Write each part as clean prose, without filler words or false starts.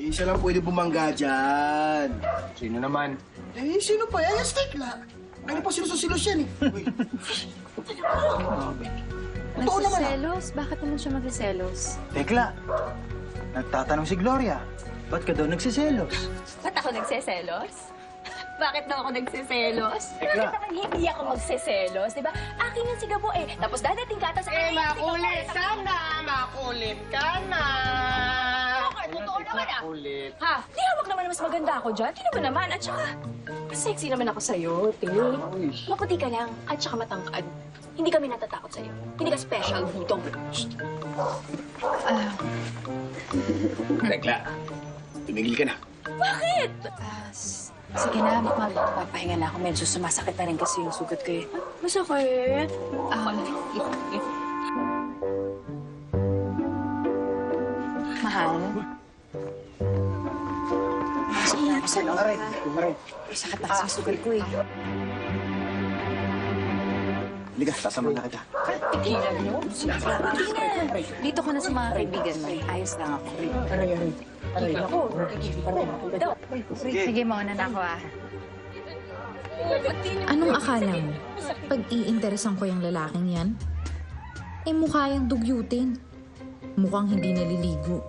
Isa lang pwede bumangga dyan. Sino naman? Eh, sino pa? Yan, yung Tekla. Ano pa sinususilos yan eh? Uy. Totoo naman ah. Nagsiselos? Bakit naman siya magsiselos? Tekla, nagtatanong si Gloria. Ba't ka daw nagsiselos? Ba't ako nagseselos? Bakit daw ako nagseselos? Tekla. Bakit naman hindi ako magseselos, di ba? Akin yung si Gabo eh. Tapos dadating ka, tapos... Makulit ka na! Makulit ka na! Okay, totoo naman ah. Makulit. Ha? Di hawak naman mas maganda ako dyan. Di naman naman. At saka, sexy naman ako sa'yo, te. Maputi ka lang. At saka matangkad. Hindi kami natatakot sa'yo. Hindi ka special, budong. Tekla, tumigil ka na. Bakit? Sige na, magpapahinga na ako. Medyo sumasakit na rin kasi yung sugat ko eh. Masakit? Mahal? Masakit na ako sa loob. Sakit na kasi yung sugat ko eh. Halika, sasama na kita. Tigilan mo. Sige na. Dito ko na sa mga kaibigan mo. Ayos lang ako. Ako, daw. Sige, mauna na ako ah. Anong akala mo? Pag iinteresan ko yung lalaking yan? Eh mukha yung dugyutin. Mukhang hindi naliligo.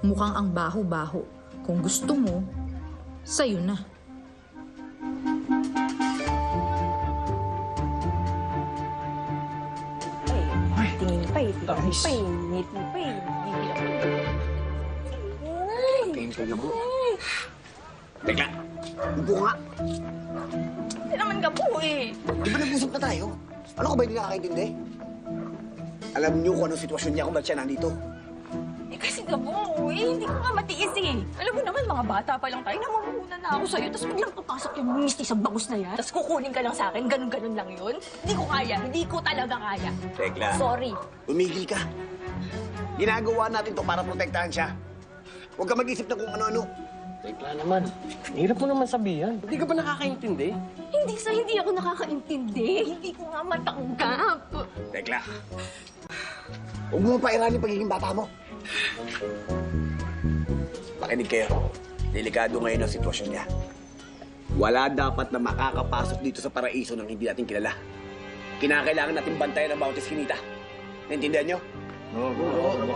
Mukhang ang baho-baho. Kung gusto mo, sa'yo na. Tingin pa eh. Ngiti pa eh. Tingin ko Gabo. Tekla, upo nga. Hindi naman Gabo eh. Di ba nag-usap na tayo? Ano ka ba hindi nakakaintindi? Alam niyo kung anong sitwasyon niya kung ba't siya nandito. Eh kasi Gabo eh. Hindi ko nga matiis eh. Alam mo naman, mga bata pa lang tayo. Namamuna na ako sa'yo. Tapos biglang papasok yung misti sa bangus na yan. Tapos kukunin ka lang sa akin. Ganun-ganun lang yun. Hindi ko kaya. Hindi ko talaga kaya. Tekla, Sorry. tumigil ka. Ginagawa natin to para protektahan siya. Huwag ka mag-isip ng kung ano-ano. Tekla naman. Hirap mo naman sabihan. Hindi ka ba nakakaintindi? Hindi ako nakakaintindi. Hindi ko nga matanggap. Tekla, huwag mo pairanin pagiging bata mo. Makinig kayo. Delikado ngayon ang sitwasyon niya. Wala dapat na makakapasok dito sa paraiso ng hindi natin kilala. Kinakailangan natin bantayan ang bawat eskinita. Naintindihan niyo? Oo.